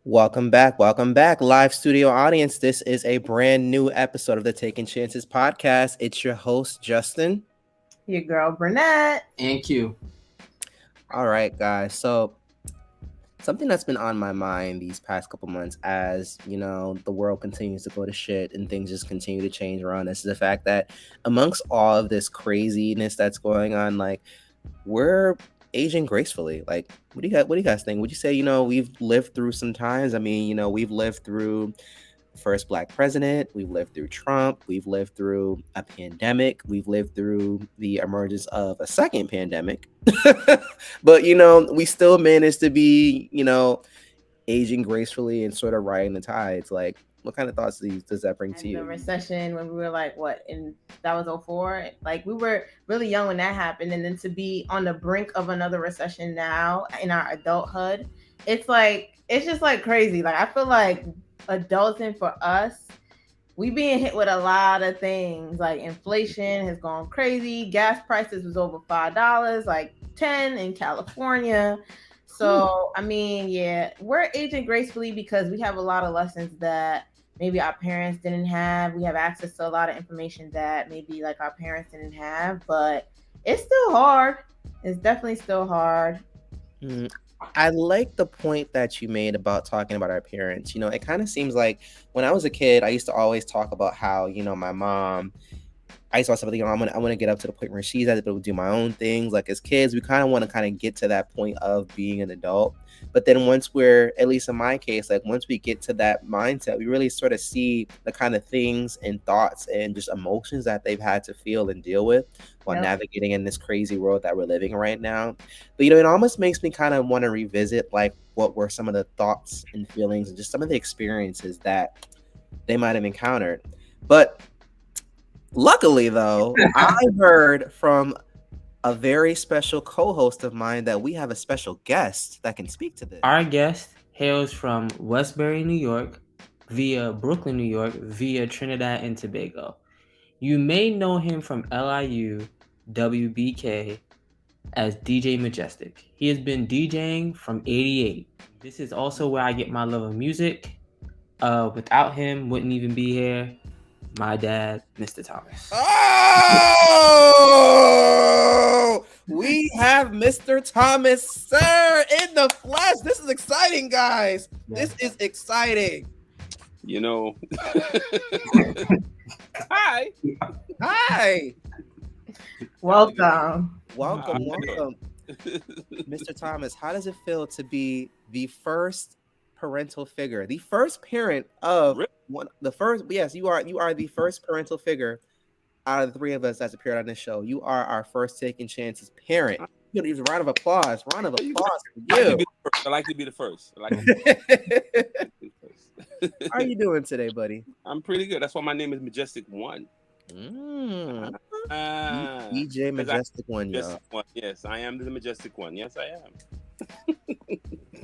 Welcome back, live studio audience. This is a brand new episode of the Taking Chances podcast. It's your host, Justin. Your girl, Burnett. And Q. All right, guys. So, something that's been on my mind these past couple months as, the world continues to go to shit and things just continue to change around us is the fact that amongst all of this craziness that's going on, like, we're aging gracefully. Like, what do you guys think? Would you say, we've lived through some times? I mean, we've lived through first black president, we've lived through Trump, we've lived through a pandemic, we've lived through the emergence of a second pandemic. But we still managed to be, aging gracefully and sort of riding the tides. Like, what kind of thoughts does that bring to you? The recession when we were like, what, and that was 04. Like, we were really young when that happened, and then to be on the brink of another recession now in our adulthood, it's just like crazy. Like, I feel like adulting for us, we being hit with a lot of things. Like, inflation has gone crazy. Gas prices was over $5, like 10 in California. So, I mean, yeah, we're aging gracefully because we have a lot of lessons that maybe our parents didn't have. We have access to a lot of information that maybe like our parents didn't have, but it's still hard. It's definitely still hard. I like the point that you made about talking about our parents. It kind of seems like when I was a kid, I used to always talk about how, my mom, I used to also think, I want to get up to the point where she's at to do my own things. Like, as kids, we kind of want to kind of get to that point of being an adult. But then once we're, at least in my case, like once we get to that mindset, we really sort of see the kind of things and thoughts and just emotions that they've had to feel and deal with while navigating in this crazy world that we're living right now. But, it almost makes me kind of want to revisit like what were some of the thoughts and feelings and just some of the experiences that they might have encountered. But luckily, though, I heard from a very special co-host of mine that we have a special guest that can speak to this. Our guest hails from Westbury, New York, via Brooklyn, New York, via Trinidad and Tobago. You may know him from LIU, WBK, as DJ Majestic. He has been DJing from '88. This is also where I get my love of music. Without him, wouldn't even be here. My dad, Mr. Thomas. Oh, we have Mr. Thomas, sir, in the flesh. This is exciting, guys. This is exciting. Hi. Welcome. Mr. Thomas, how does it feel to be the first parental figure, the first parent of one, the first? Yes, you are the first parental figure out of the three of us that's appeared on this show. You are our first Taking Chances parent. You know, round of applause for you. I like to be the first. How are you doing today, buddy? I'm pretty good. That's why my name is Majestic One. DJ Majestic One, y'all. Yes, I am the Majestic One. Yes, I am.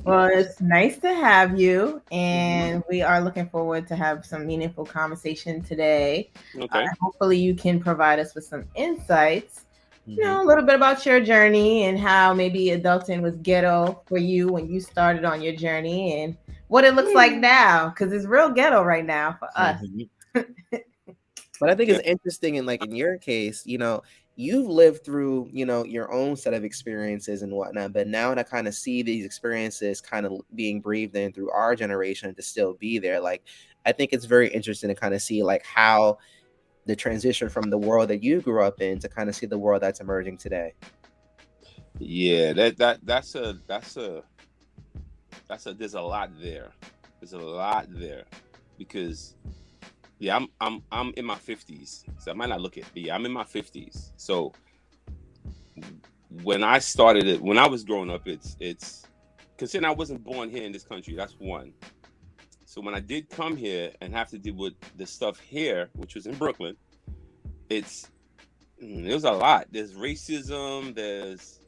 Well, it's nice to have you, and we are looking forward to have some meaningful conversation today. Okay. Hopefully you can provide us with some insights, a little bit about your journey and how maybe adulting was ghetto for you when you started on your journey and what it looks like now, because it's real ghetto right now for us. But I think it's interesting, and like in your case, you've lived through, your own set of experiences and whatnot. But now to kind of see these experiences kind of being breathed in through our generation to still be there, like I think it's very interesting to kind of see like how the transition from the world that you grew up in to kind of see the world that's emerging today. Yeah, that's a there's a lot there. There's a lot there because. Yeah, I'm in my 50s, so I might not look it, but yeah, I'm in my 50s. So when I started it, when I was growing up, it's considering I wasn't born here in this country. That's one. So when I did come here and have to deal with the stuff here, which was in Brooklyn, there's a lot. There's racism. There's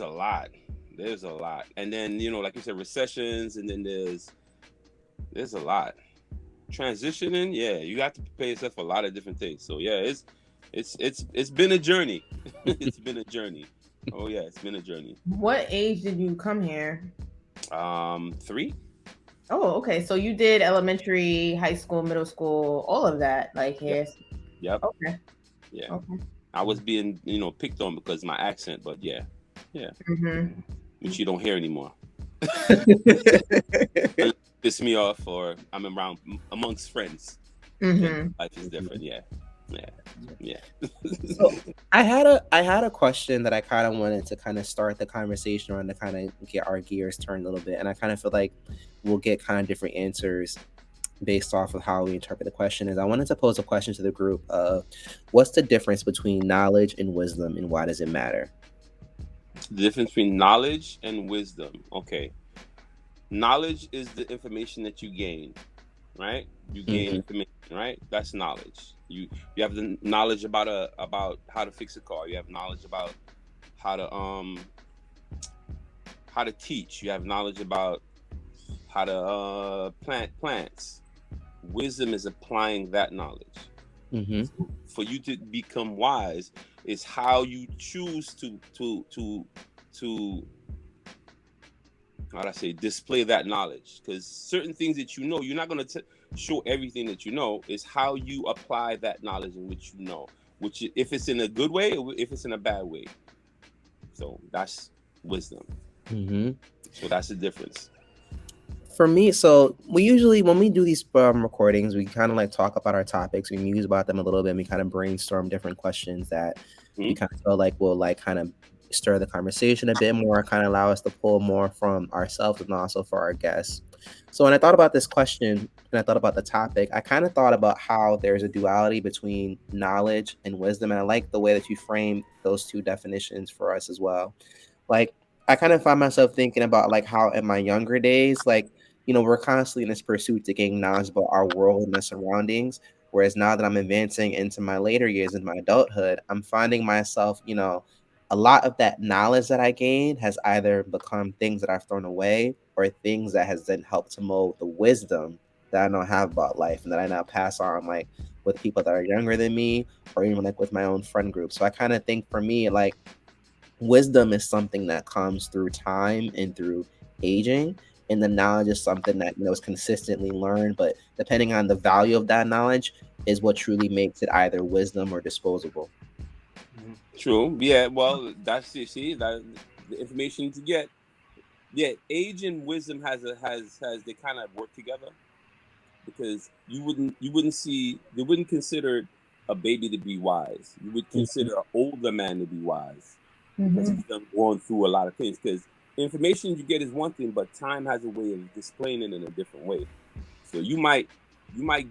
a lot. There's a lot, and then like you said, recessions, and then there's a lot. Transitioning, yeah, you have to prepare yourself for a lot of different things. So yeah, it's been a journey. It's been a journey. Oh yeah, it's been a journey. What age did you come here? 3. Oh, okay. So you did elementary, high school, middle school, all of that, like Yep. here. Yep. Okay. Yeah. Okay. I was being, picked on because of my accent, but yeah. Yeah. Mm-hmm. Which you don't hear anymore. Unless it piss me off or I'm around amongst friends. Then Mm-hmm. life is different. Yeah. Yeah. Yeah. So I had a question that I kind of wanted to kind of start the conversation around to kind of get our gears turned a little bit, and I kind of feel like we'll get kind of different answers based off of how we interpret the question. Is I wanted to pose a question to the group of what's the difference between knowledge and wisdom, and why does it matter? The difference between knowledge and wisdom. Okay. Knowledge is the information that you gain, right? You gain Mm-hmm. information, right? That's knowledge. You have the knowledge about how to fix a car. You have knowledge about how to how to teach. You have knowledge about how to plant plants. Wisdom is applying that knowledge. Mm-hmm. For you to become wise is how you choose to how do I say display that knowledge. Because certain things that you know, you're not going to show everything that you know. Is how you apply that knowledge in which you know, which if it's in a good way or if it's in a bad way. So that's wisdom. Mm-hmm. So that's the difference. For me, so we usually when we do these recordings, we kind of like talk about our topics, we muse about them a little bit, and we kind of brainstorm different questions that we Hmm? kind of feel like will like kind of stir the conversation a bit more, kind of allow us to pull more from ourselves and also for our guests. So when I thought about this question and I thought about the topic, I kind of thought about how there's a duality between knowledge and wisdom, and I like the way that you frame those two definitions for us as well. Like I kind of find myself thinking about like how in my younger days, like we're constantly in this pursuit to gain knowledge about our world and the surroundings. Whereas now that I'm advancing into my later years in my adulthood, I'm finding myself, a lot of that knowledge that I gained has either become things that I've thrown away or things that has then helped to mold the wisdom that I now have about life and that I now pass on like with people that are younger than me or even like with my own friend group. So I kind of think for me, like wisdom is something that comes through time and through aging, and the knowledge is something that is consistently learned, but depending on the value of that knowledge is what truly makes it either wisdom or disposable. True. Yeah. Well, that's you see that the information to get. Yeah, age and wisdom has they kind of work together because you wouldn't consider a baby to be wise. You would Mhm. consider an older man to be wise because Mm-hmm. he's done gone through a lot of things. Because information you get is one thing, but time has a way of displaying it in a different way. So you might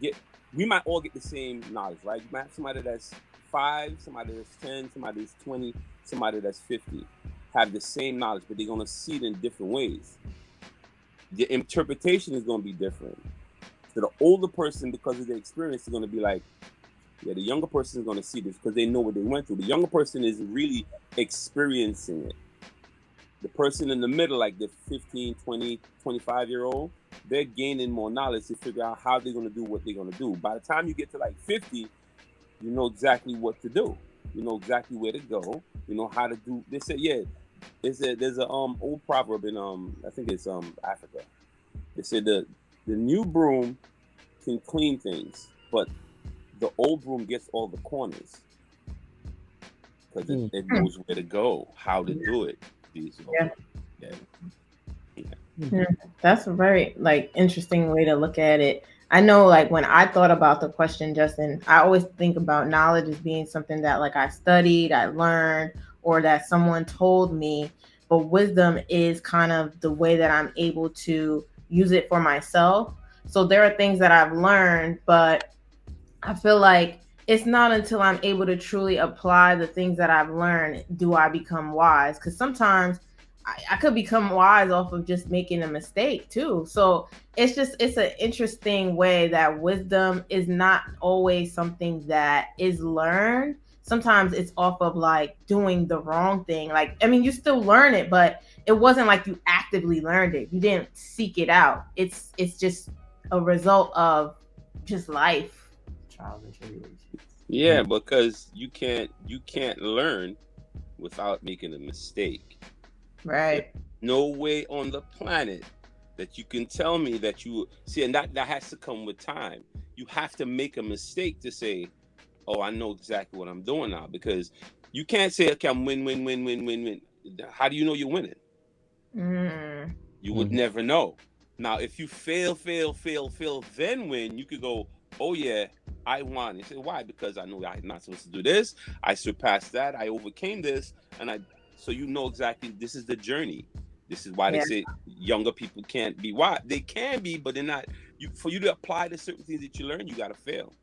get we might all get the same knowledge, right? You might have somebody that's 5, somebody that's 10, somebody that's 20, somebody that's 50 have the same knowledge, but they're gonna see it in different ways. The interpretation is gonna be different. So the older person, because of their experience, is gonna be like, yeah, the younger person is gonna see this because they know what they went through. The younger person is really experiencing it. The person in the middle, like the 15, 20, 25-year old, they're gaining more knowledge to figure out how they're going to do what they're going to do. By the time you get to like 50, you know exactly what to do. You know exactly where to go. You know how to do. They said, yeah, there's a old proverb in I think it's Africa. They said the new broom can clean things, but the old broom gets all the corners because Mm. it knows where to go, how to do it. These, Yeah. yeah, yeah. Yeah, that's a very like interesting way to look at it. I know like when I thought about the question, Justin, I always think about knowledge as being something that like I studied, I learned, or that someone told me. But wisdom is kind of the way that I'm able to use it for myself. So there are things that I've learned, but I feel like it's not until I'm able to truly apply the things that I've learned do I become wise. Because sometimes I could become wise off of just making a mistake too. So it's an interesting way that wisdom is not always something that is learned. Sometimes it's off of like doing the wrong thing. Like, I mean, you still learn it, but it wasn't like you actively learned it. You didn't seek it out. It's just a result of just life. Trials and tribulations. Yeah, because you can't learn without making a mistake. There's Right. no way on the planet that you can tell me that you see, and that has to come with time. You have to make a mistake to say, "Oh, I know exactly what I'm doing now," because you can't say, "Okay, I'm win." How do you know you're winning? Mm. You would Mhm. never know. Now, if you fail, then win, you could go, "Oh yeah, I won." You say, "Why?" Because I know I'm not supposed to do this. I surpassed that. I overcame this, and I. So you know exactly this is the journey. This is why they Yeah. say younger people can't be. Why they can be, but they're not. You for you to apply the certain things that you learn, you got to fail.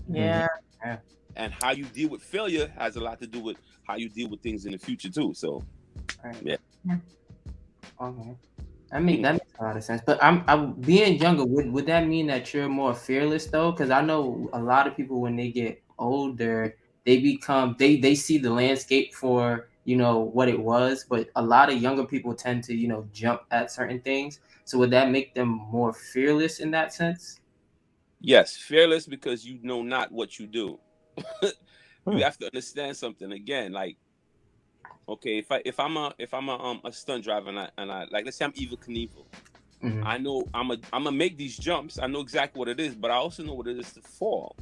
Mhm. Yeah. Yeah. And how you deal with failure has a lot to do with how you deal with things in the future too. So Right. yeah. Okay. That makes a lot of sense. But I'm being younger. Would that mean that you're more fearless though? Because I know a lot of people when they get older, they see the landscape for what it was. But a lot of younger people tend to jump at certain things. So would that make them more fearless in that sense? Yes, fearless because you know not what you do. You Hmm. have to understand something again. Like, okay, if I'm a stunt driver and I like let's say I'm Evil Knievel. Mm-hmm. I know I'm gonna make these jumps. I know exactly what it is, but I also know what it is to fall.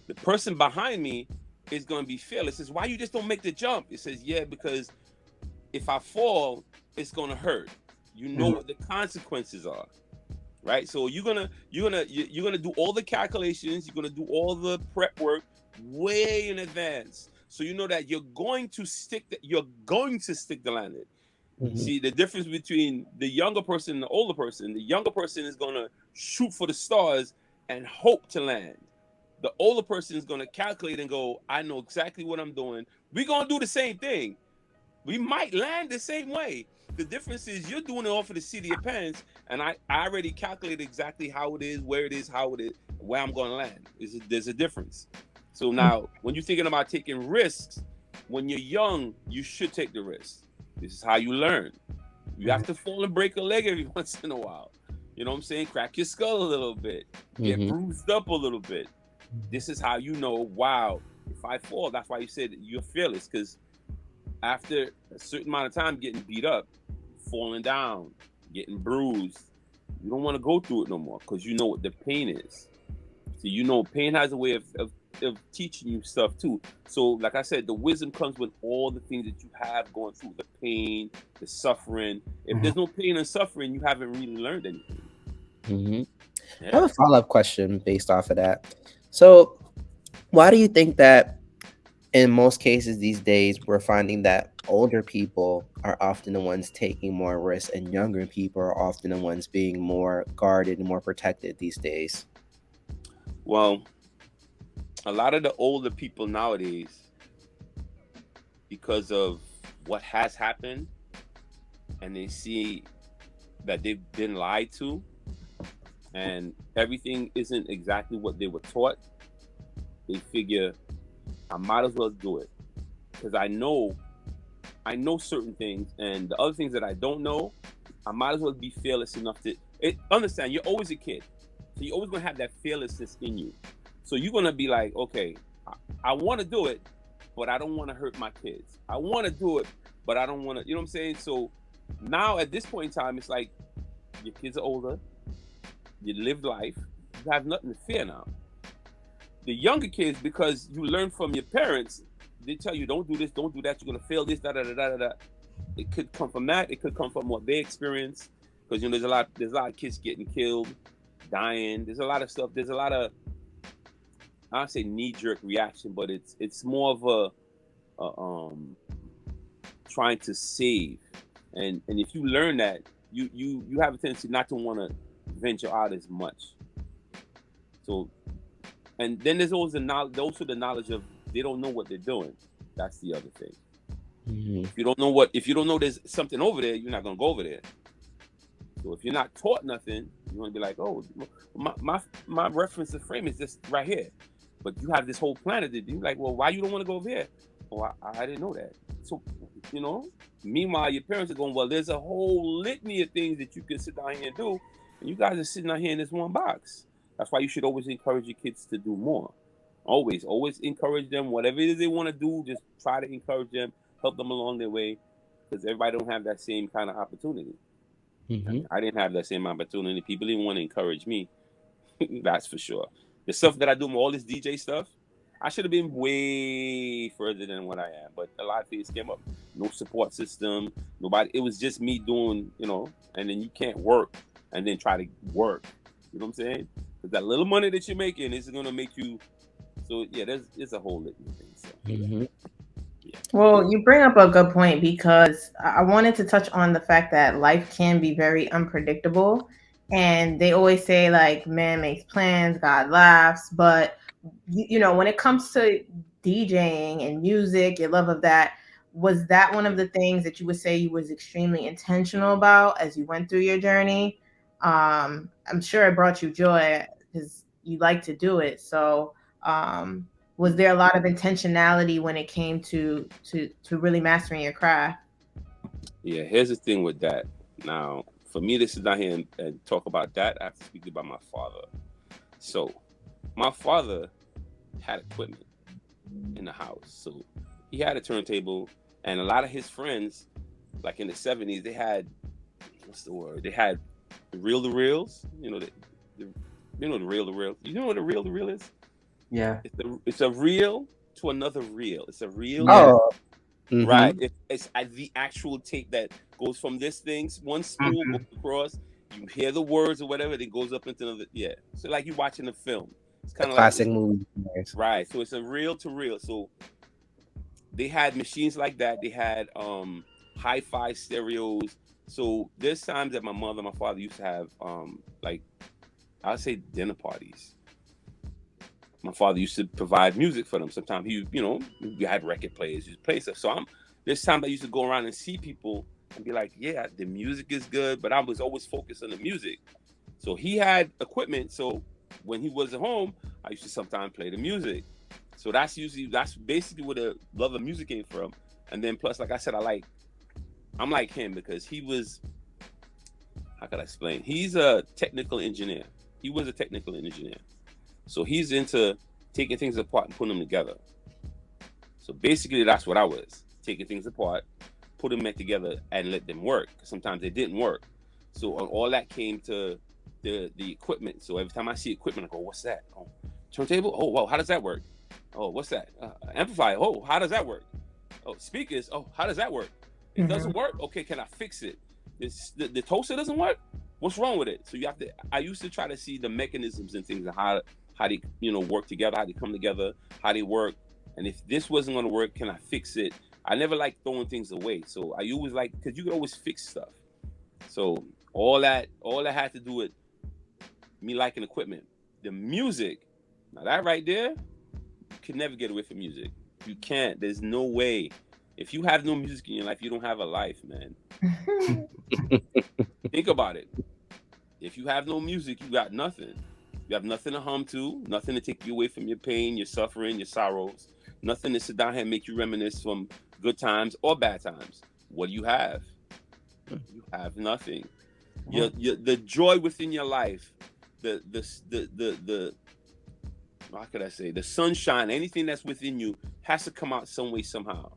The person behind me is gonna be fearless. Says, why you just don't make the jump? It says, yeah, because if I fall, it's gonna hurt. You know what the consequences are, right? So you're gonna do all the calculations, you're gonna do all the prep work way in advance, so you know that you're going to stick the landing. Mhm. See the difference between the younger person and the older person. The younger person is gonna shoot for the stars and hope to land. The older person is gonna calculate and go, I know exactly what I'm doing. We're gonna do the same thing. We might land the same way. The difference is you're doing it off of the seat of your pants, and I already calculated exactly how it is, where it is, how it is, where I'm going to land. There's a difference. So now, when you're thinking about taking risks, when you're young, you should take the risk. This is how you learn. You have to fall and break a leg every once in a while. You know what I'm saying? Crack your skull a little bit, get Mhm. bruised up a little bit. This is how you know, wow, if I fall, that's why you said you're fearless, because after a certain amount of time getting beat up, falling down, getting bruised, you don't want to go through it no more because you know what the pain is. So you know pain has a way of teaching you stuff too. So like I said, the wisdom comes with all the things that you have going through, the pain, the suffering. If Mhm. there's no pain and suffering, you haven't really learned anything. Mhm. I have Yeah. a follow-up question based off of that. So, why do you think that in most cases these days we're finding that older people are often the ones taking more risks and younger people are often the ones being more guarded and more protected these days? Well, a lot of the older people nowadays, because of what has happened, and they see that they've been lied to and everything isn't exactly what they were taught, they figure I might as well do it because I know certain things, and the other things that I don't know, I might as well be fearless enough to understand. You're always a kid, so you're always gonna have that fearlessness in you. So you're gonna be like, okay, I want to do it, but I don't want to hurt my kids. I want to do it, but I don't want to. You know what I'm saying? So now at this point in time, it's like your kids are older, you live life, you have nothing to fear now. The younger kids, because you learn from your parents, they tell you don't do this, don't do that, you're gonna fail this, da da da da da. It could come from that. It could come from what they experience, because there's a lot of kids getting killed, dying. There's a lot of stuff. There's a lot of I don't say knee jerk reaction, but it's more of a trying to save, and if you learn that, you have a tendency not to want to venture out as much. So and then there's always the knowledge, also the knowledge of they don't know what they're doing. That's the other thing. Mhm. If you don't know there's something over there, you're not gonna go over there. So if you're not taught nothing, you're gonna be like, oh, my reference to frame is just right here. But you have this whole planet that you're like, well, why you don't want to go over here? Oh, I didn't know that. So, you know, meanwhile, your parents are going, well, there's a whole litany of things that you can sit down here and do, and you guys are sitting out here in this one box. That's why you should always encourage your kids to do more. Always encourage them. Whatever it is they want to do, just try to encourage them, help them along their way, because everybody don't have that same kind of opportunity. Mhm. I didn't have that same opportunity. People didn't want to encourage me. That's for sure. The stuff that I do, all this DJ stuff, I should have been way further than what I am. But a lot of things came up. No support system. Nobody. It was just me doing, and then you can't work and then try to work. You know what I'm saying? Because that little money that you're making is going to make you. So yeah, there's a whole litany of things. So, Mhm. yeah. Well, you bring up a good point because I wanted to touch on the fact that life can be very unpredictable. And they always say, like, man makes plans, God laughs. But, when it comes to DJing and music, your love of that, was that one of the things that you would say you was extremely intentional about as you went through your journey? I'm sure it brought you joy because you like to do it. So, um, was there a lot of intentionality when it came to really mastering your craft? Yeah, here's the thing with that. Now, for me to sit down here and talk about that, I have to speak about my father. So, my father had equipment in the house. So, he had a turntable, and a lot of his friends, like in the 70s, they had, what's the word? They had reel to reels. The the reel to reel. You know what a reel to reel is? Yeah. It's a reel to another reel. It's a reel Yeah. to Oh. right. Mhm. It's the actual tape that goes from this thing, one spool goes Mhm. across. You hear the words or whatever, then goes up into another. Yeah. So like you watching a film. It's The kind of like classic movie. right. So it's a reel to reel. So they had machines like that. They had hi-fi stereos. So there's times that my mother, and my father used to have like I'd say dinner parties. My father used to provide music for them. Sometimes we had record players, used to play stuff. So there's times I used to go around and see people and be like, yeah, the music is good, but I was always focused on the music. So he had equipment. So when he wasn't home, I used to sometimes play the music. So that's basically where the love of music came from. And then plus, like I said, I'm like him because he was, how can I explain? He's a technical engineer. He was a technical engineer. So he's into taking things apart and putting them together. So basically, that's what I was taking things apart, put them back together, and let them work. Sometimes they didn't work. So all that came to the equipment. So every time I see equipment, I go, "What's that? Oh, turntable. Oh, wow, how does that work? Oh, what's that? Amplifier. Oh, how does that work? Oh, speakers. Oh, how does that work? It Mhm. doesn't work. Okay, can I fix it? The toaster doesn't work. What's wrong with it? So you have to. I used to try to see the mechanisms and things and how they work together, how they come together, how they work, and if this wasn't going to work, can I fix it? I never liked throwing things away, so I always like because you can always fix stuff. So all that had to do with me liking equipment. The music, now that right there, you can never get away from music. You can't. There's no way. If you have no music in your life, you don't have a life, man. Think about it. If you have no music, you got nothing. You have nothing to hum to, nothing to take you away from your pain, your suffering, your sorrows, nothing to sit down here and make you reminisce from good times or bad times. What do you have? You have nothing. The joy within your life, the how could I say the sunshine, anything that's within you has to come out some way somehow.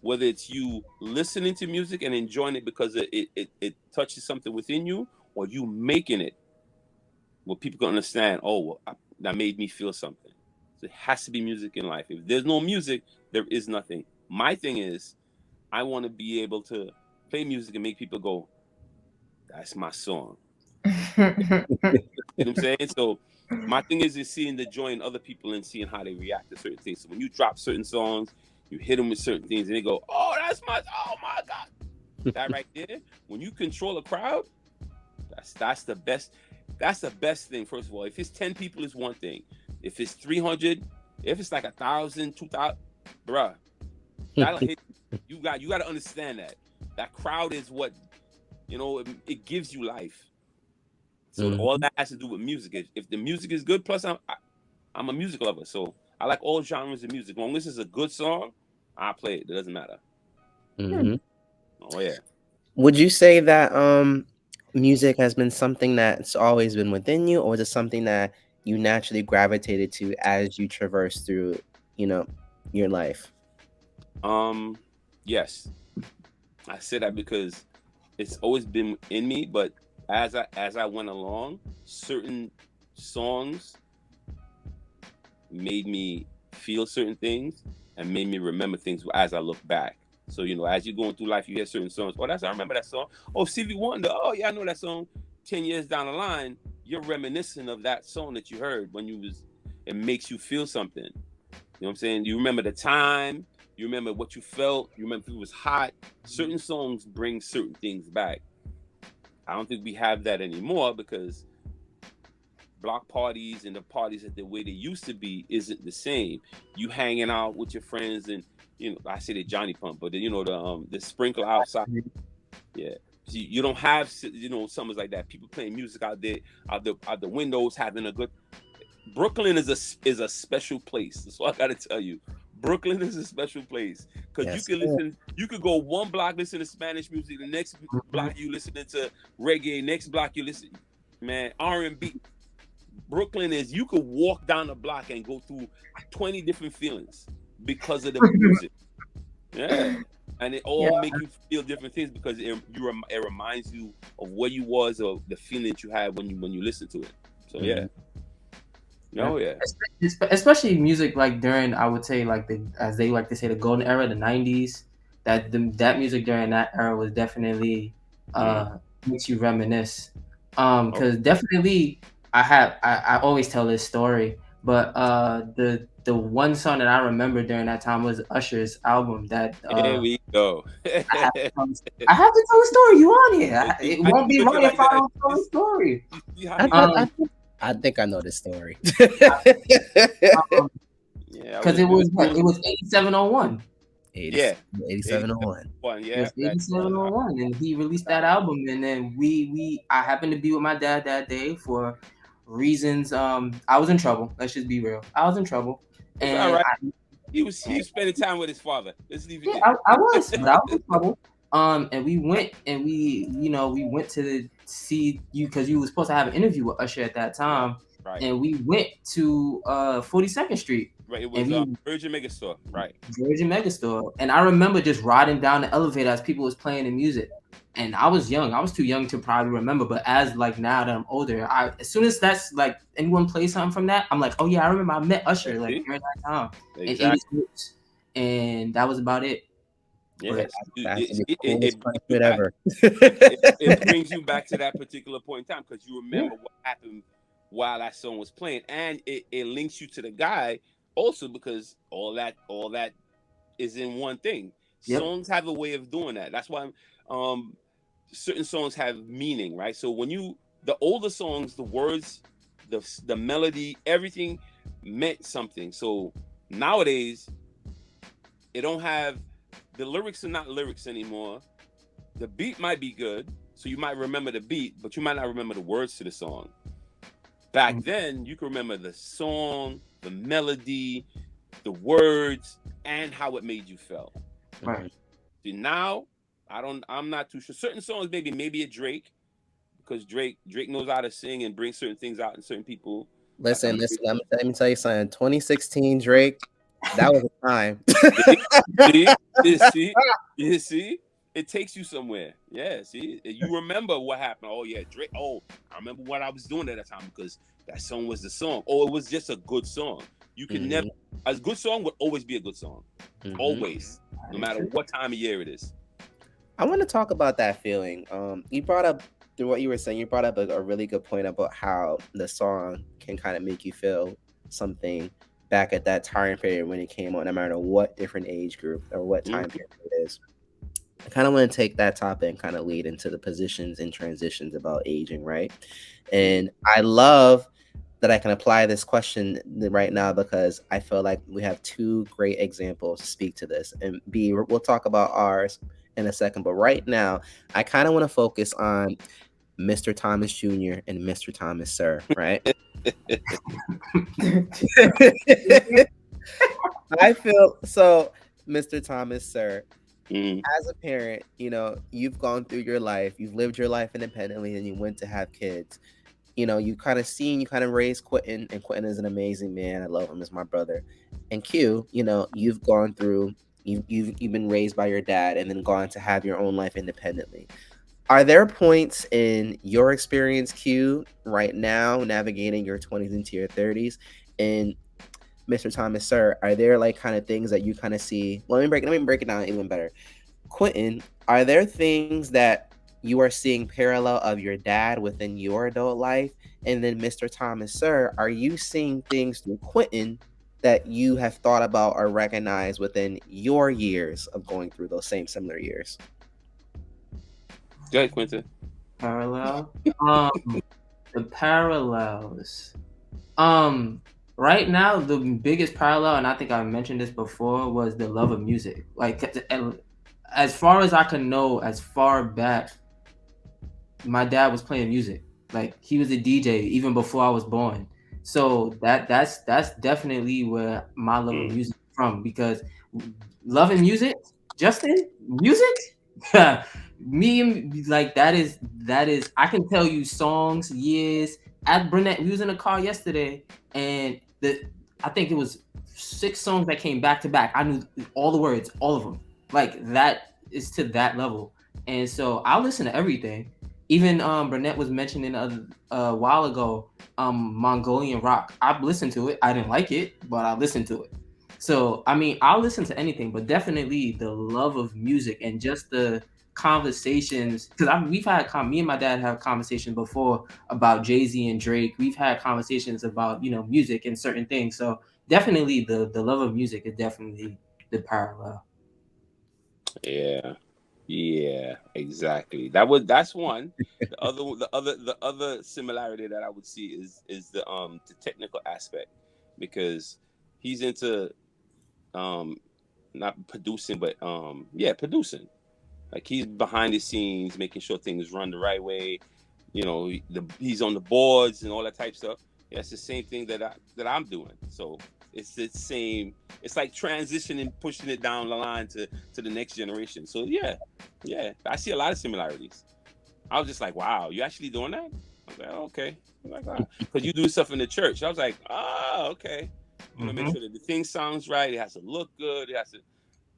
Whether it's you listening to music and enjoying it because it touches something within you, or you making it where people can understand, oh, well, that made me feel something. So it has to be music in life. If there's no music, there is nothing. My thing is, I want to be able to play music and make people go, that's my song. You know what I'm saying? So my thing is seeing the joy in other people and seeing how they react to certain things. So when you drop certain songs, you hit them with certain things and they go, oh, oh my God. That right there, when you control a crowd, that's the best. That's the best thing. First of all, if it's 10 people, it's one thing. If it's 300, if it's like 1,000, 2,000, bruh, that'll hit. You got to understand that crowd is what it gives you life. So Mhm. all that has to do with music. If the music is good, plus I'm a music lover, so I like all genres of music. As long as it's a good song, I play it. It doesn't matter. Mhm. Oh yeah. Would you say that music has been something that's always been within you, or is it something that you naturally gravitated to as you traverse through, you know, your life? Um. Yes, I say that because it's always been in me, but as I went along, certain songs made me feel certain things and made me remember things as I look back. So, as you're going through life, you hear certain songs. Oh, I remember that song. Oh, Stevie Wonder. Oh, yeah, I know that song. 10 years down the line, you're reminiscent of that song that you heard when you was. It makes you feel something. You know what I'm saying? You remember the time. You remember what you felt. You remember if it was hot. Certain songs bring certain things back. I don't think we have that anymore because block parties and the parties at the way they used to be isn't the same. You hanging out with your friends and I say the Johnny Pump, but the sprinkler outside. Yeah, you don't have summers like that. People playing music out there, out the windows, having a good. Brooklyn is a special place. That's what I gotta tell you. Brooklyn is a special place because Yes, you can listen. You could go one block listen to Spanish music, the next block you listening to reggae, next block you listen, man, R&B. Brooklyn is you could walk down the block and go through 20 different feelings because of the music. Yeah. And it all make you feel different things because it reminds you of where you was or the feeling that you had when you listen to it. So yeah. Oh yeah. Especially music like during, I would say, like as they like to say, the golden era, the 90s. That music during that era was definitely makes you reminisce. Because definitely I always tell this story, but the one song that I remember during that time was Usher's album that Here we go. I have to tell the story. You on here? It won't be right if I don't tell the story. I think I know this story. Because it was 8701. Yeah, 8701. Yeah, it was 8701, and he released that album, and then I happened to be with my dad that day for reasons. I was in trouble. Let's just be real. I was in trouble, and all right. He was spending time with his father. Let's leave it there. I was, but I was in trouble. And we went and we went to see you because you were supposed to have an interview with Usher at that time. Right. And we went to 42nd Street. Right, it was Virgin Megastore. Right. Virgin Megastore. And I remember just riding down the elevator as people was playing the music. And I was young. I was too young to probably remember. But as like now that I'm older, as soon as that's like anyone plays something from that, I'm like, oh yeah, I remember I met Usher during that time in 86. And that was about it. Yeah, ever. It brings you back to that particular point in time because you remember what happened while that song was playing, and it links you to the guy also because all that is in one thing. Songs have a way of doing that. That's why certain songs have meaning, right? So when the older songs, the words, the melody, everything meant something. So nowadays, it don't have. The lyrics are not lyrics anymore. The beat might be good, so you might remember the beat, but you might not remember the words to the song. Back then, you can remember the song, the melody, the words, and how it made you feel. Right. See, now, I'm not too sure. Certain songs, maybe a Drake, because Drake knows how to sing and bring certain things out in certain people. Listen. Let me tell you something. 2016 Drake. That was a time. You see, it takes you somewhere. Yeah, see, you remember what happened. Oh yeah, Drake. Oh, I remember what I was doing at that time because that song was the song. Oh, it was just a good song. You can never. A good song would always be a good song. Always, no matter what time of year it is. I want to talk about that feeling. You brought up through what you were saying. You brought up a really good point about how the song can kind of make you feel something back at that time period when it came on, no matter what different age group or what time period it is. I kind of want to take that topic and kind of lead into the positions and transitions about aging, right? And I love that I can apply this question right now because I feel like we have two great examples to speak to this. And B, we'll talk about ours in a second. But right now, I kind of want to focus on Mr. Thomas Jr. and Mr. Thomas Sir, right? I feel so, Mr. Thomas Sir, as a parent, you've gone through your life, you've lived your life independently, and you went to have kids. You kind of raised Quentin, and Quentin is an amazing man. I love him as my brother. And Q, you've gone through, you've been raised by your dad and then gone to have your own life independently. Are there points in your experience, Q, right now, navigating your 20s into your 30s, and Mr. Thomas, sir, are there like kind of things that you kind of see? Well, let me break it down even better. Quentin, are there things that you are seeing parallel of your dad within your adult life? And then Mr. Thomas, sir, are you seeing things through Quentin that you have thought about or recognized within your years of going through those same similar years? Go ahead, Quentin. Parallel. The parallels. Um, right now, the biggest parallel, and I think I mentioned this before, was the love of music. Like, as far as I can know, as far back, my dad was playing music. Like, he was a DJ even before I was born. So that's definitely where my love of music is from, because loving music, Justin, music, me and like that is I can tell you songs, years. At Brunette, we was in a car yesterday, and I think it was 6 songs that came back to back. I knew all the words, all of them. Like, that is to that level, and so I listen to everything. Even Burnett was mentioning a while ago, Mongolian rock. I've listened to it. I didn't like it, but I listened to it. So I mean, I'll listen to anything, but definitely the love of music and just the conversations. Because we've had me and my dad have conversations before about Jay-Z and Drake. We've had conversations about music and certain things. So definitely the love of music is definitely the parallel. Yeah. Yeah, exactly. That's one. The other similarity that I would see is the technical aspect, because he's into um not producing, but yeah, producing. Like, he's behind the scenes making sure things run the right way. He's on the boards and all that type stuff. That's the same thing that I'm doing. So it's the same. It's like transitioning, pushing it down the line to the next generation. So yeah, I see a lot of similarities. I was just like, wow, you actually doing that? I was like, oh, okay. I'm like, wow, because you do stuff in the church. I was like, oh, okay. Make sure that the thing sounds right. It has to look good. It has to.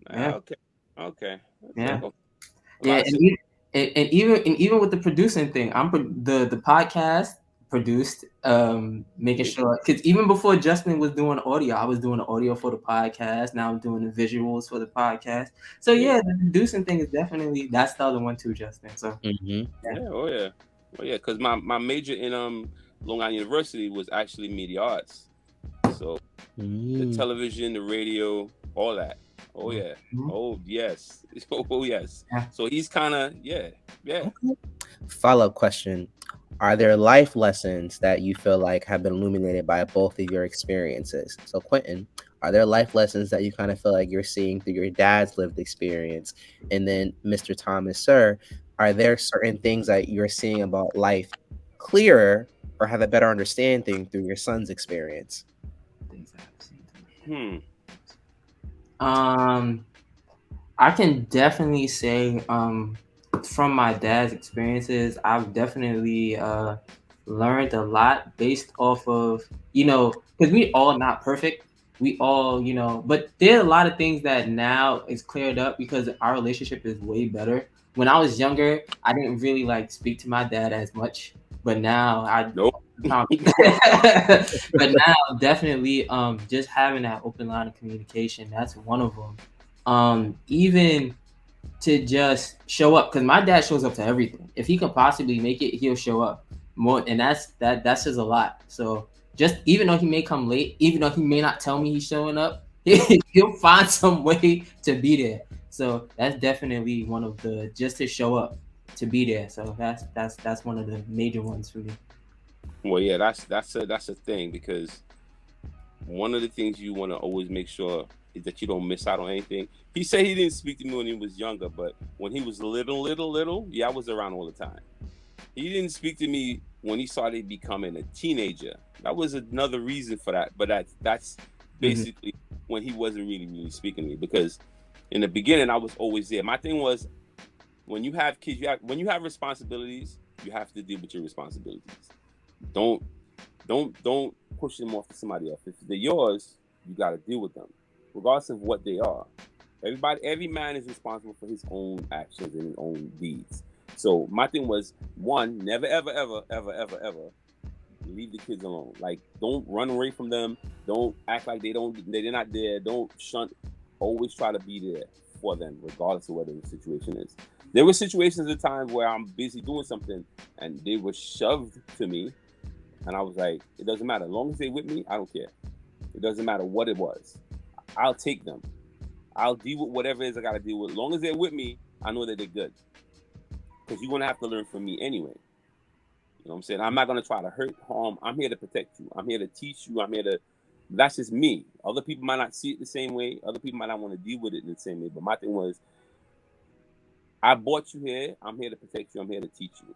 Yeah, Okay, okay. It's yeah. like a Yeah, lot of and even with the producing thing, the podcast produced, making similarities. sure, because even before Justin was doing audio, I was doing the audio for the podcast. Now I'm doing the visuals for the podcast. So Yeah. yeah, the producing thing is definitely that's the other one too, Justin. So Mm-hmm. yeah. Yeah, oh yeah, because my major in Long Island University was actually media arts. So the Mm. television, the radio, all that. Oh yeah. Mhm. Oh yes. Oh yes. Yeah. So he's kind of yeah. Okay. Follow-up question. Are there life lessons that you feel like have been illuminated by both of your experiences? So, Quentin, are there life lessons that you kind of feel like you're seeing through your dad's lived experience? And then, Mr. Thomas, sir, are there certain things that you're seeing about life clearer or have a better understanding through your son's experience? Things I have seen. Hmm. Um, I can definitely say, from my dad's experiences, I've definitely learned a lot based off of, because we all not perfect. We all, but there are a lot of things that now is cleared up because our relationship is way better. When I was younger, I didn't really like speak to my dad as much, but now I Nope. but now definitely just having that open line of communication, that's one of them. Even to just show up, because my dad shows up to everything. If he can possibly make it, he'll show up more, and that's just a lot. So just even though he may come late, even though he may not tell me he's showing up, he'll find some way to be there. So that's definitely one of the, just to show up, to be there. So that's one of the major ones for me. Well, yeah, that's a thing, because one of the things you want to always make sure is that you don't miss out on anything. He said he didn't speak to me when he was younger, but when he was little, yeah, I was around all the time. He didn't speak to me when he started becoming a teenager. That was another reason for that. But that's Mhm. basically when he wasn't really speaking to me, because in the beginning I was always there. My thing was, when you have kids, when you have responsibilities, you have to deal with your responsibilities. Don't don't push them off to somebody else. If they're yours, you got to deal with them, regardless of what they are. Every man is responsible for his own actions and his own deeds. So my thing was, one, never ever ever ever ever ever leave the kids alone. Like, don't run away from them. Don't act like they're not there. Don't shunt. Always try to be there for them, regardless of whether the situation is. There were situations at times where I'm busy doing something and they were shoved to me, and I was like, it doesn't matter. As long as they're with me, I don't care. It doesn't matter what it was. I'll take them. I'll deal with whatever it is I got to deal with. As long as they're with me, I know that they're good. Because you're going to have to learn from me anyway. You know what I'm saying? I'm not going to try to hurt, harm. I'm here to protect you. I'm here to teach you. I'm here to... That's just me. Other people might not see it the same way. Other people might not want to deal with it in the same way. But my thing was, I brought you here. I'm here to protect you. I'm here to teach you.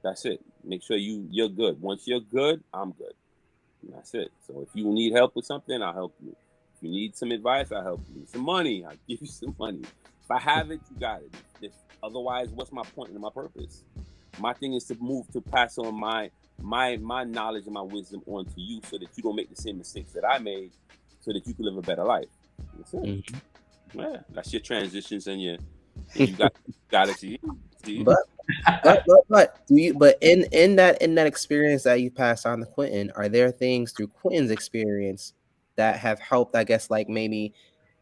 That's it. Make sure you're good. Once you're good, I'm good. And that's it. So if you need help with something, I'll help you. If you need some advice, I'll help you. Some money, I'll give you some money. If I have it, you got it. If otherwise, what's my point and my purpose? My thing is to pass on my knowledge and my wisdom on to you, so that you don't make the same mistakes that I made, so that you can live a better life. That's it. Mm-hmm. Yeah, that's your transitions and you got it. See. But in that experience that you passed on to Quentin, are there things through Quentin's experience that have helped? I guess like maybe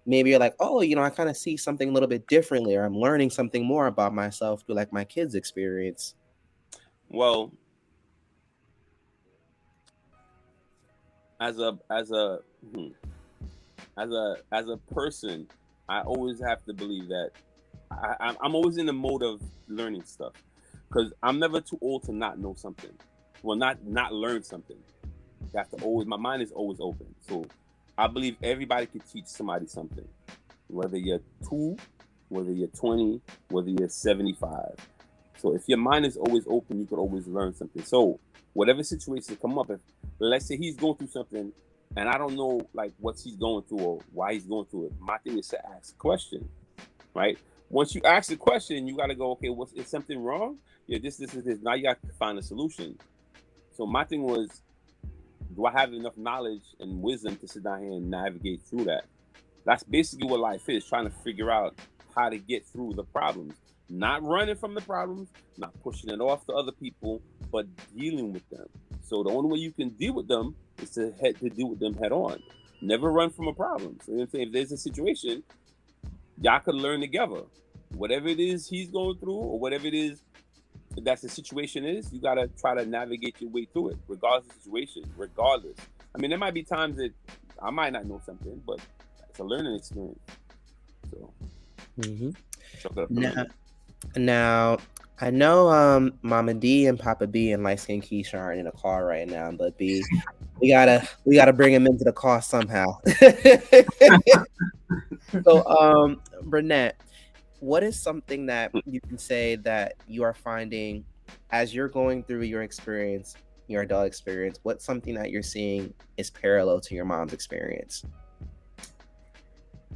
you're like, oh, I kind of see something a little bit differently, or I'm learning something more about myself through like my kids' experience. Well, as a person, I always have to believe that I'm always in the mode of learning stuff, because I'm never too old to not know something. Well, not learn something. You have to always. My mind is always open. So I believe everybody can teach somebody something, whether you're 2, whether you're 20, whether you're 75. So if your mind is always open, you can always learn something. So whatever situations come up, if let's say he's going through something and I don't know like what he's going through or why he's going through it, my thing is to ask a question, right? Once you ask the question, you got to go, okay, is something wrong? Yeah, this. Now you got to find a solution. So my thing was, do I have enough knowledge and wisdom to sit down here and navigate through that? That's basically what life is, trying to figure out how to get through the problems. Not running from the problems, not pushing it off to other people, but dealing with them. So the only way you can deal with them is to deal with them head on. Never run from a problem. So you know what I'm saying? If there's a situation, y'all could learn together. Whatever it is he's going through, or whatever it is that's the situation is, you gotta try to navigate your way through it, regardless of the situation, regardless. I mean, there might be times that I might not know something, but it's a learning experience. So now I know Mama D and Papa B and Light Skin Keisha aren't in a car right now, but B, we gotta bring him into the car somehow. So Burnett, what is something that you can say that you are finding as you're going through your experience, your adult experience? What's something that you're seeing is parallel to your mom's experience?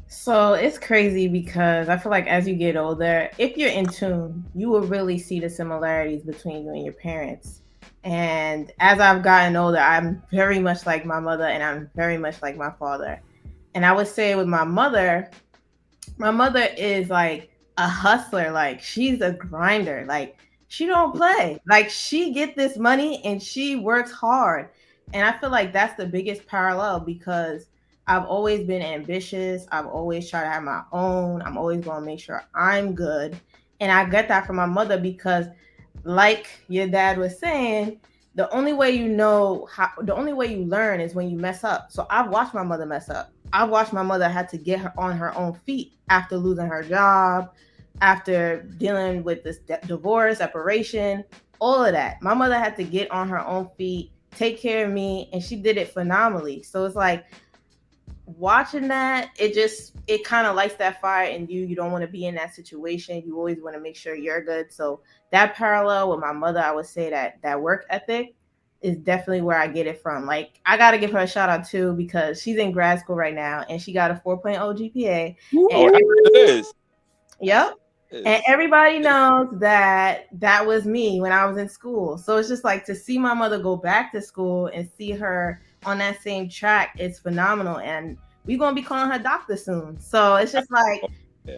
So it's crazy because I feel like as you get older, if you're in tune, you will really see the similarities between you and your parents. And as I've gotten older, I'm very much like my mother and I'm very much like my father. And I would say with my mother is like a hustler. Like she's a grinder. Like she don't play. Like she get this money and she works hard. And I feel like that's the biggest parallel because I've always been ambitious. I've always tried to have my own. I'm always going to make sure I'm good. And I get that from my mother because, like your dad was saying, the only way you learn is when you mess up. So I've watched my mother mess up. I've watched my mother had to get her on her own feet after losing her job, after dealing with this divorce, separation, all of that. My mother had to get on her own feet, take care of me, and she did it phenomenally. So it's like, watching that, it kind of lights that fire in you. You don't want to be in that situation. You always want to make sure you're good. So that parallel with my mother, I would say that work ethic is definitely where I get it from. Like I got to give her a shout out too because she's in grad school right now and she got a 4.0 GPA. It is. Yep. And everybody knows that was me when I was in school. So it's just like to see my mother go back to school and see her on that same track is phenomenal. And we're going to be calling her doctor soon. So it's just like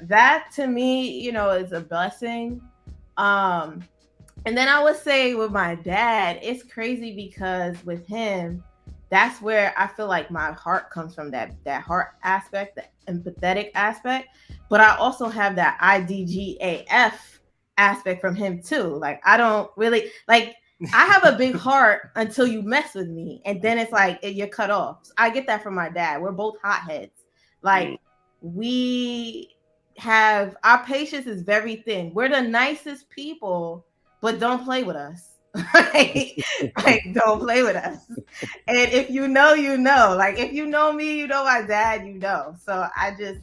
that to me, is a blessing. Um, and then I would say with my dad, it's crazy because with him, that's where I feel like my heart comes from, that heart aspect, the empathetic aspect. But I also have that IDGAF aspect from him too. Like I don't really like I have a big heart until you mess with me, and then it's like you're cut off. So I get that from my dad. We're both hotheads. Like we have our patience is very thin. We're the nicest people, but don't play with us. like, don't play with us. And if you know, you know. Like if you know me, you know my dad, you know. So I just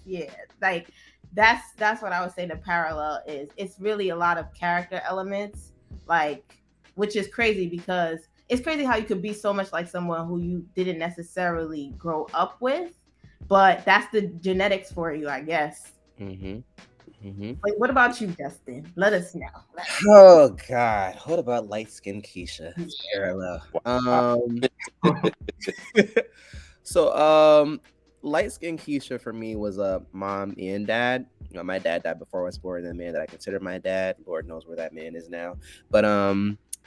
like that's what I would say the parallel is. It's really a lot of character elements, like which is crazy because it's crazy how you could be so much like someone who you didn't necessarily grow up with, but that's the genetics for you, I guess. Mm-hmm. Mm-hmm. Like, what about you, Justin? Let us know. Oh God, what about light skinned Keisha? Yeah. Parallel. Wow. So light skinned Keisha for me was a mom and dad. You know, my dad died before I was born, and the man that I consider my dad, Lord knows where that man is now. But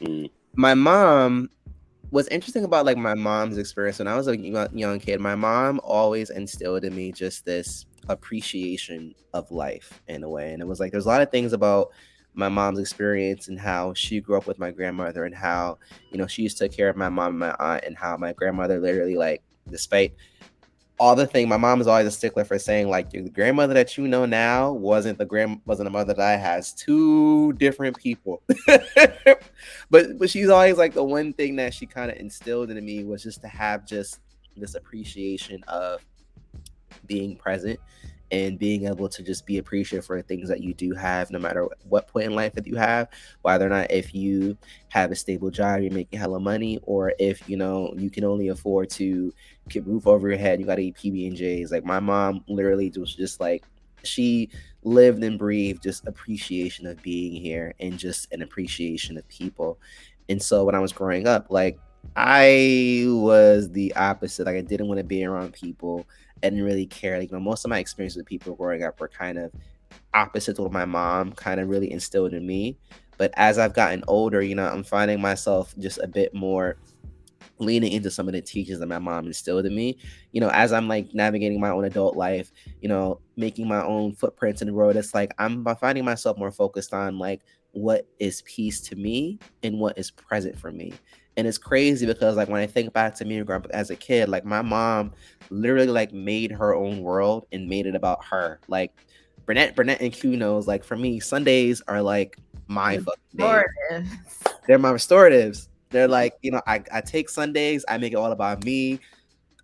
Mm. my mom, what's interesting about like my mom's experience when I was a young kid, my mom always instilled in me just this appreciation of life in a way. And it was like there's a lot of things about my mom's experience and how she grew up with my grandmother and how, you know, she used to take care of my mom and my aunt and how my grandmother literally like despite all the thing my mom is always a stickler for saying like the grandmother that you know now wasn't the mother that I has two different people. But she's always like the one thing that she kind of instilled into me was just to have just this appreciation of being present and being able to just be appreciative for the things that you do have no matter what point in life that you have, whether or not if you have a stable job, you're making hella money, or if you know you can only afford to get roof over your head, you got to eat PB&Js. Like my mom literally was just like she lived and breathed just appreciation of being here and just an appreciation of people. And so when I was growing up, like I was the opposite. Like I didn't want to be around people. I didn't really care. Like, you know, most of my experiences with people growing up were kind of opposite to what my mom kind of really instilled in me. But as I've gotten older, you know, I'm finding myself just a bit more leaning into some of the teachings that my mom instilled in me. You know, as I'm like navigating my own adult life, you know, making my own footprints in the road, it's like I'm finding myself more focused on like what is peace to me and what is present for me. And it's crazy because like when I think back to me growing up as a kid, like my mom literally like made her own world and made it about her. Like Burnett and Q knows, like for me, Sundays are like my fucking day. Restorative. They're my restoratives. They're like, you know, I take Sundays, I make it all about me.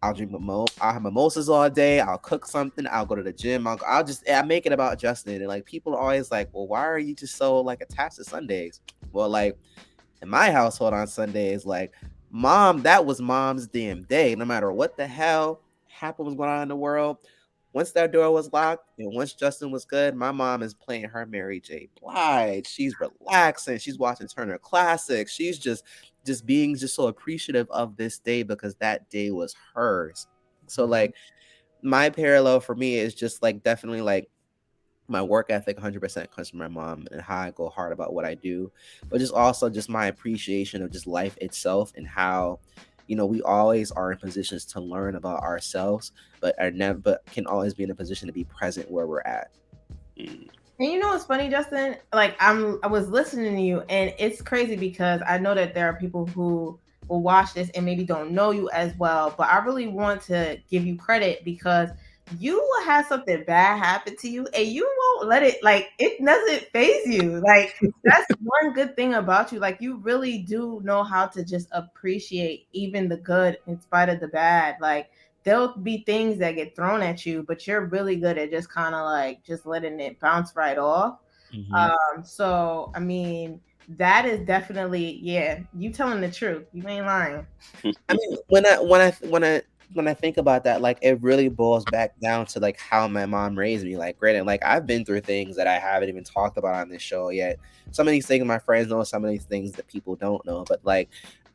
I'll have mimosas all day. I'll cook something. I'll go to the gym. I make it about Justin. And like people are always like, well, why are you just so like attached to Sundays? Well, like in my household on Sundays, like mom, that was mom's damn day. No matter what the hell happened was going on in the world. Once that door was locked and once Justin was good, my mom is playing her Mary J. Blige. She's relaxing. She's watching Turner Classics. She's just being just so appreciative of this day because that day was hers. So like my parallel for me is just like definitely like my work ethic 100% comes from my mom and how I go hard about what I do, but just also just my appreciation of just life itself and how, you know, we always are in positions to learn about ourselves, but are never, but can always be in a position to be present where we're at. Mm. And you know what's funny, Justin? Like I was listening to you, and it's crazy because I know that there are people who will watch this and maybe don't know you as well. But I really want to give you credit because you will have something bad happen to you, and you won't let it like it doesn't phase you. Like that's one good thing about you. Like you really do know how to just appreciate even the good in spite of the bad. Like there'll be things that get thrown at you, but you're really good at just kind of like just letting it bounce right off. Mm-hmm. So I mean, that is definitely you telling the truth. You ain't lying. I mean, when I think about that, like it really boils back down to like how my mom raised me. Like, granted, like I've been through things that I haven't even talked about on this show yet. Some of these things my friends know, some of these things that people don't know. But like,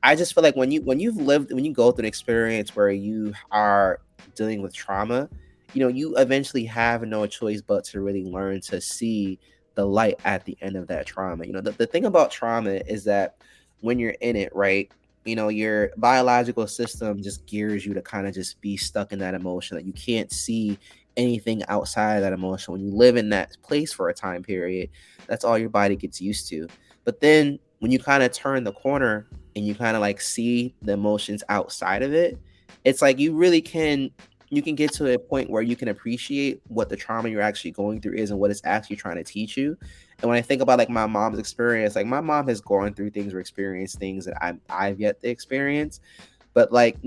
I just feel like when you go through an experience where you are dealing with trauma, you know, you eventually have no choice but to really learn to see the light at the end of that trauma. The thing about trauma is that when you're in it, right, your biological system just gears you to kind of just be stuck in that emotion, that you can't see anything outside of that emotion. When you live in that place for a time period, that's all your body gets used to. But then when you kind of turn the corner and you kind of like see the emotions outside of it, it's like you can get to a point where you can appreciate what the trauma you're actually going through is and what it's actually trying to teach you. And when I think about like my mom's experience, like my mom has gone through things or experienced things that I've yet to experience. But like,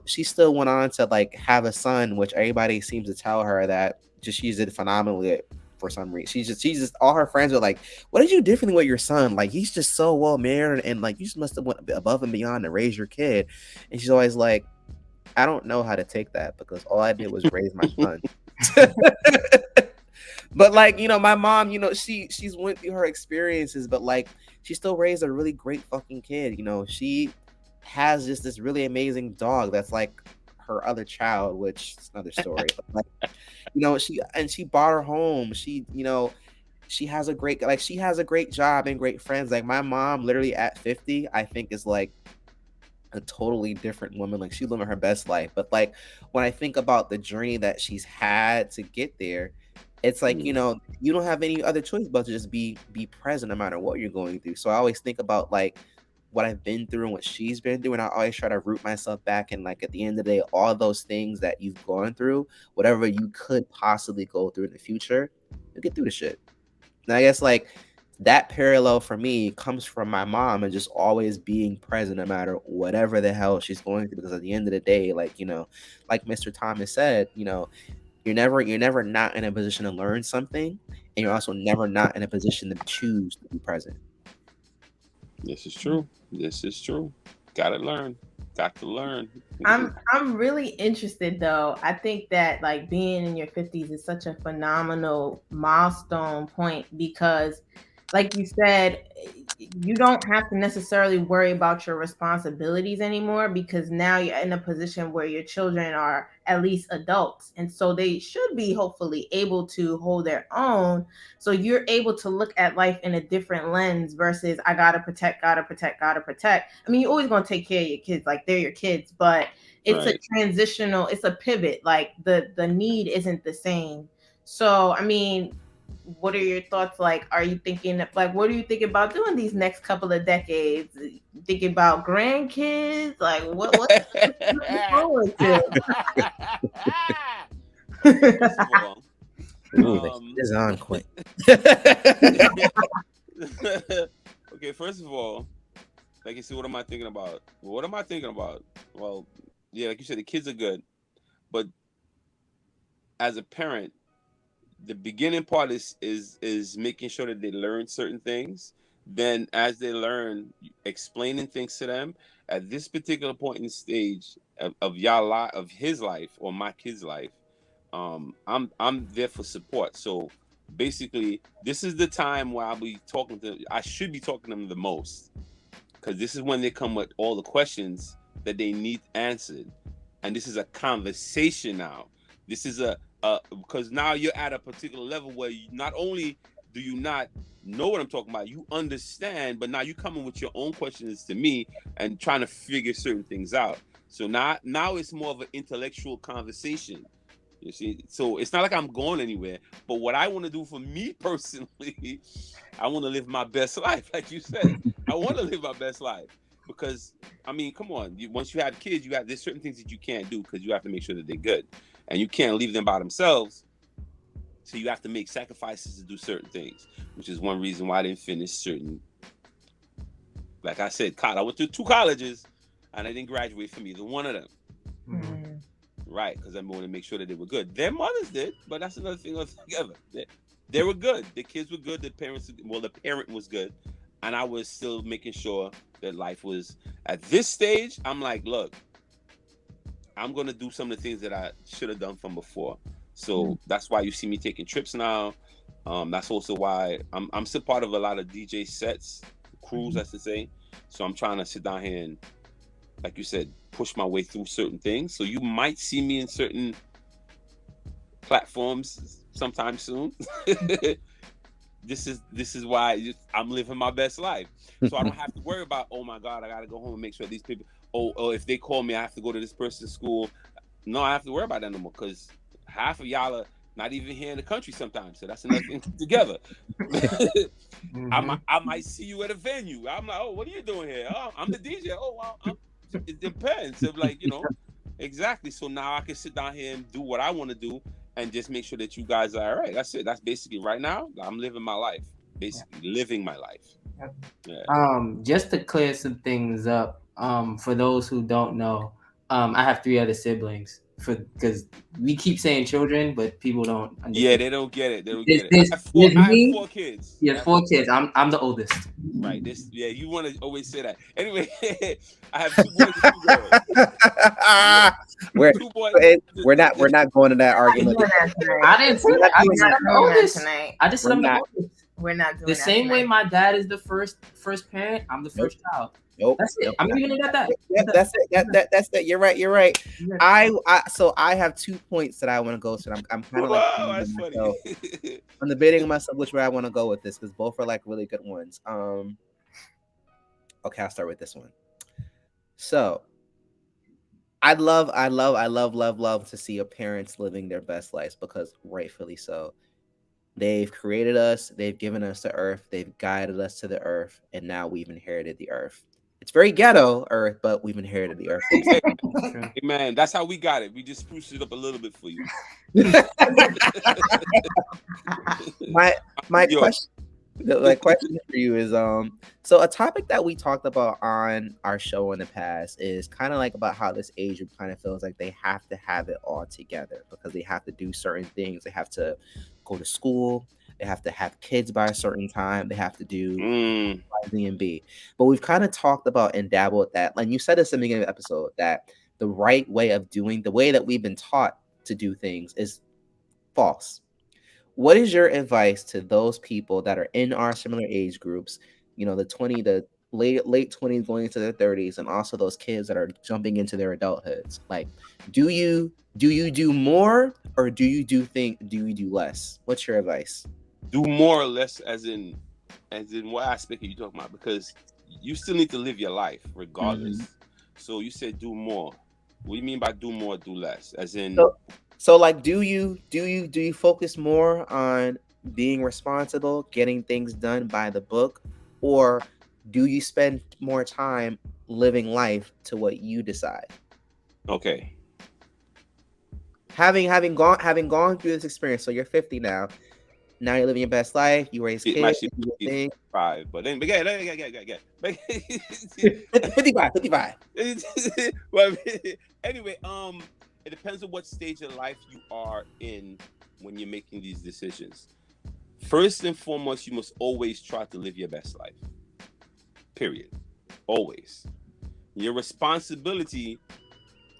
she still went on to like have a son, which everybody seems to tell her that just she did phenomenally for some reason. She's just all her friends are like, what did you do differently with your son? Like he's just so well married and like you just must have went above and beyond to raise your kid. And she's always like, I don't know how to take that because all I did was raise my son. But like, my mom, she's went through her experiences, but like she still raised a really great fucking kid. She has just this really amazing dog that's like her other child, which is another story. But like, she bought her home. She has a great job and great friends. Like my mom literally at 50, I think is like a totally different woman. Like she's living her best life. But like when I think about the journey that she's had to get there, it's like, you don't have any other choice but to just be present no matter what you're going through. So I always think about like what I've been through and what she's been through, and I always try to root myself back, and like at the end of the day, all those things that you've gone through, whatever you could possibly go through in the future, you'll get through the shit. And I guess like that parallel for me comes from my mom and just always being present no matter whatever the hell she's going through. Because at the end of the day, like, like Mr. Thomas said, you're never not in a position to learn something, and you're also never not in a position to choose to be present. This is true. Gotta learn. Got to learn. I'm really interested though. I think that like being in your 50s is such a phenomenal milestone point because like you said, you don't have to necessarily worry about your responsibilities anymore because now you're in a position where your children are at least adults. And so they should be hopefully able to hold their own. So you're able to look at life in a different lens versus I gotta protect, gotta protect, gotta protect. I mean, you're always gonna take care of your kids, like they're your kids, but it's Right. it's a pivot. Like the need isn't the same. So I mean, what are your thoughts? Like, are you thinking like what do you think about doing these next couple of decades? Thinking about grandkids? Like what looking forward to? First of all, Ooh, the heat is on quick. okay, first of all, like you said, what am I thinking about? What am I thinking about? Well, yeah, like you said, the kids are good, but as a parent, the beginning part is making sure that they learn certain things. Then, as they learn, explaining things to them at this particular point in stage of y'all life, of his life or my kid's life. I'm there for support. So basically, this is the time where I should be talking to them the most because this is when they come with all the questions that they need answered, and this is a conversation now. This is because now you're at a particular level where not only do you not know what I'm talking about, you understand, but now you coming with your own questions to me and trying to figure certain things out. So now it's more of an intellectual conversation. You see, so it's not like I'm going anywhere. But what I want to do for me personally, I want to live my best life, like you said. I want to live my best life because I mean, come on. Once you have kids, there's certain things that you can't do because you have to make sure that they're good, and you can't leave them by themselves. So you have to make sacrifices to do certain things, which is one reason why I didn't finish certain. Like I said, I went to 2 colleges, and I didn't graduate from either one of them. Mm. Right, because I wanted to make sure that they were good. Their mothers did, but that's another thing altogether. They were good. The kids were good. The parent was good, and I was still making sure that life was. At this stage, I'm like, look, I'm gonna do some of the things that I should have done from before. So that's why you see me taking trips now. That's also why I'm still part of a lot of DJ sets, crews, I should say. So I'm trying to sit down here and, like you said, push my way through certain things. So you might see me in certain platforms sometime soon. this is why I'm living my best life. So I don't have to worry about, oh my God, I gotta go home and make sure these people. Oh, if they call me, I have to go to this person's school. No, I have to worry about that no more because half of y'all are not even here in the country sometimes. So that's another thing together. I might see you at a venue. I'm like, oh, what are you doing here? Oh, I'm the DJ. Oh, well, it depends. So like, exactly. So now I can sit down here and do what I want to do and just make sure that you guys are all right. That's it. That's basically right now. I'm living my life. Basically living my life. Yeah. Just to clear some things up, for those who don't know, I have 3 other siblings. Because we keep saying children, but people don't understand. Yeah, they don't get it. They don't There's, get it. there's, I have there's 4 kids. You have 4 kids. I'm the oldest. Right. You want to always say that. Anyway, I have 2 boys and 2 girls. Yeah. We're not going to that argument. I didn't say that. I said I'm the oldest. I just said I'm the oldest. We're not doing the same way my dad is the first parent. I'm the first child. Nope. That's it. I'm leaving it at that. Yep, that's it. That's it. You're right. So I have 2 points that I want to go to. I'm kind of like that's funny. I'm debating myself which way I want to go with this because both are like really good ones. Okay, I'll start with this one. So I'd love to see your parents living their best lives because rightfully so. They've created us, they've given us the earth, they've guided us to the earth, and now we've inherited the earth. It's very ghetto earth, but we've inherited the earth. Hey, man, that's how we got it. We just spruced it up a little bit for you. my question. The question for you is so a topic that we talked about on our show in the past is kind of like about how this age group kind of feels like they have to have it all together because they have to do certain things. They have to go to school, they have to have kids by a certain time, they have to do Z and B. But we've kind of talked about and dabbled with that. Like you said this in the beginning of the episode, that the right way of doing the way that we've been taught to do things is false. What is your advice to those people that are in our similar age groups, the late 20s going into their 30s, and also those kids that are jumping into their adulthoods? Like, do you do more or do you do less? What's your advice? Do more or less as in what aspect are you talking about? Because you still need to live your life regardless. So you said do more. What do you mean by do more, do less? As in So like, do you focus more on being responsible, getting things done by the book, or do you spend more time living life to what you decide? Okay. Having gone through this experience, so you're 50 now. Now you're living your best life. You raise kids. 5, but then again. 55. Well, anyway, it depends on what stage of life you are in when you're making these decisions. First and foremost, you must always try to live your best life. Period. Always. Your responsibility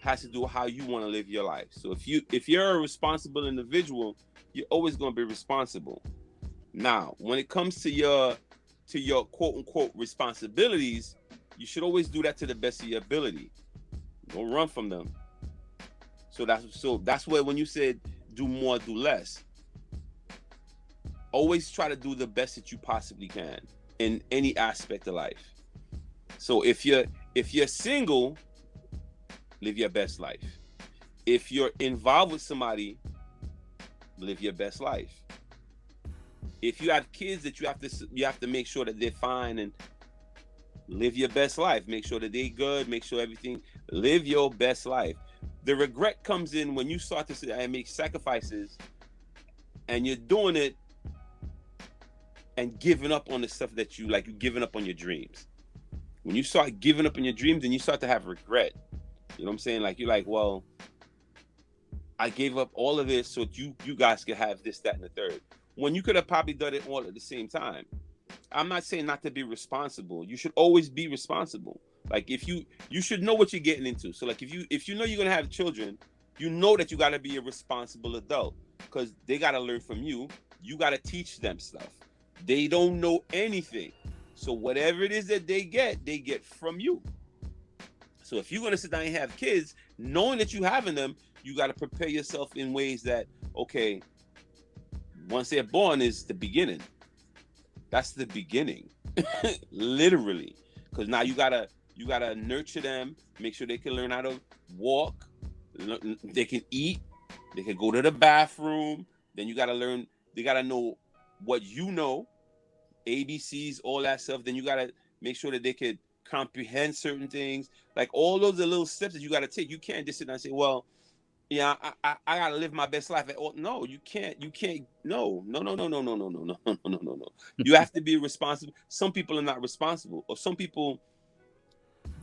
has to do with how you want to live your life. So if you're a responsible individual, you're always going to be responsible. Now, when it comes to your quote unquote responsibilities, you should always do that to the best of your ability. Don't run from them. So that's where when you said do more, do less, always try to do the best that you possibly can in any aspect of life. So if you're single, live your best life. If you're involved with somebody, live your best life. If you have kids that you have to make sure that they're fine and live your best life. Make sure that they're good. Make sure everything. Live your best life. The regret comes in when you start to sit and make sacrifices, and you're doing it and giving up on the stuff that you like. You're giving up on your dreams. When you start giving up on your dreams, then you start to have regret. You know what I'm saying? Like, you're like, well, I gave up all of this so you guys could have this, that, and the third. When you could have probably done it all at the same time. I'm not saying not to be responsible. You should always be responsible. Like, if you should know what you're getting into. So like, if you know you're gonna have children, you know that you gotta be a responsible adult because they gotta learn from you. You gotta teach them stuff. They don't know anything. So whatever it is that they get from you. So if you're gonna sit down and have kids, knowing that you having them, you gotta prepare yourself in ways that, okay, once they're born is the beginning. That's the beginning, literally. Because now you gotta nurture them, make sure they can learn how to walk, they can eat, they can go to the bathroom. Then you gotta learn. They gotta know what you know, ABCs, all that stuff. Then you gotta make sure that they could comprehend certain things. Like all those are little steps that you gotta take. You can't just sit down and say, "Well, yeah, I gotta live my best life." No, you can't. You can't. No, no, no, no, no, no, no, no, no, no, no, no, no. You have to be responsible. Some people are not responsible, or some people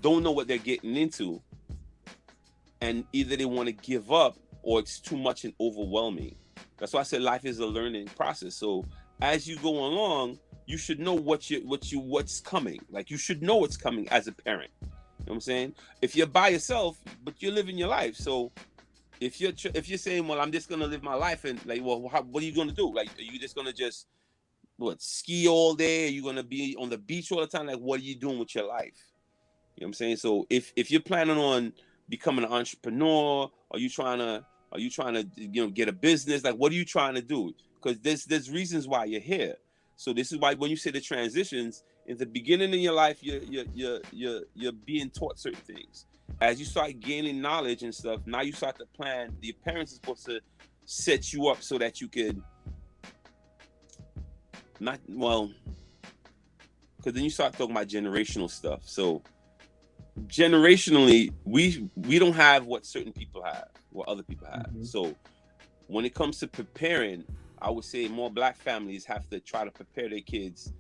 don't know what they're getting into, and either they want to give up or it's too much and overwhelming. That's why I said life is a learning process. So as you go along, you should know what's coming. Like you should know what's coming as a parent. You know what I'm saying? If you're by yourself, but you're living your life, so if you're saying, well, I'm just gonna live my life, and like, well, what are you gonna do? Like, are you just gonna just ski all day? Are you gonna be on the beach all the time? Like, what are you doing with your life? You know what I'm saying? So if you're planning on becoming an entrepreneur, are you trying to get a business? Like, what are you trying to do? Because there's reasons why you're here. So this is why when you say the transitions in the beginning of your life, you're being taught certain things. As you start gaining knowledge and stuff, now you start to plan. The parents are supposed to set you up so that you could not well, because then you start talking about generational stuff. So generationally, we don't have what certain people have, what other people have. Mm-hmm. So when it comes to preparing, I would say more Black families have to try to prepare their kids